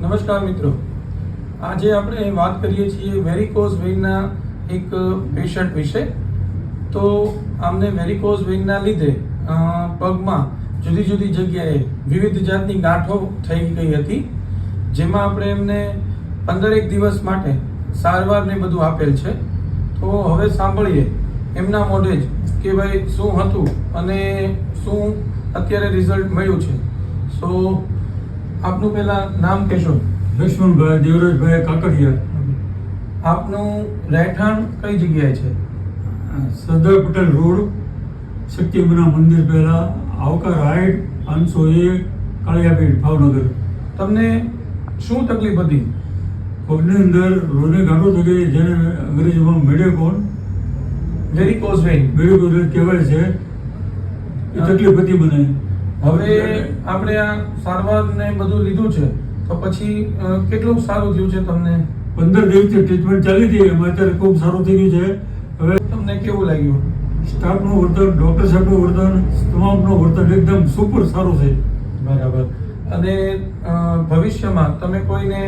નમસ્કાર મિત્રો, આજે આપણે વાત કરીએ છીએ વેરિકોઝ વેઇનના એક પેશન્ટ વિશે. તો આમને વેરિકોઝ વેઇનના લીધે પગમાં જુદી જુદી જગ્યાએ વિવિધ જાતની ગાંઠો થઈ ગઈ હતી, જેમાં આપણે એમને 15 દિવસ માટે સારવાર ને બધું આપેલ છે. તો હવે સાંભળીએ એમના મોઢે જ કે ભાઈ શું હતું અને શું અત્યારે રિઝલ્ટ મળ્યું છે. સો આપનું પહેલા નામ કહેશો? લક્ષ્મણભાઈ દેવરાજભાઈ કાકડિયા. આપનું રહેઠાણ કઈ જગ્યાએ છે? સરદાર પટેલ રોડ, શક્તિમના મંદિર પહેલા, આવકાર હાઈટ, 501, કાળિયાપીઠ, ભાવનગર. તમને શું તકલીફ હતી? પગની અંદર રોને ગાંઠો થઈ ગઈ, જેને અંગ્રેજીમાં મેડેકોન વેરિકોઝ વેઇન કહેવાય છે. એ તકલીફ હતી મને. હવે આપણે આ સારવાર ને બધું લીધું છે, તો પછી કેટલું સારું થયું છે તમને? 15 દિવસથી ટ્રીટમેન્ટ ચાલી હતી, એમાં અત્યારે ખૂબ સારું થઈ ગયું છે. હવે તમને કેવું લાગ્યું? સ્ટાફનું વર્તન, ડૉક્ટર સાહેબનું વર્તન, તમામનું વર્તન એકદમ સુપર સારું છે. બરાબર. અને ભવિષ્યમાં તમે કોઈને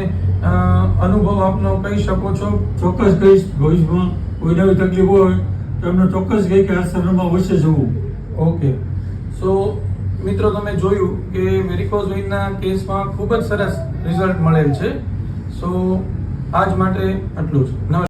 અનુભવ આપનો કહી શકો છો? ચોક્કસ કહીશ. ભવિષ્યમાં કોઈને આવી તકલીફ હોય તો એમને ચોક્કસ કહી કે આ શહેરમાં અવશ્ય જવું. ઓકે. સો મિત્રો, તમે જોયું કે વેરિકોઝ વેઇનના કેસમાં ખૂબ જ સરસ રિઝલ્ટ મળેલ છે. સો આજ માટે આટલું જ. નમસ્કાર.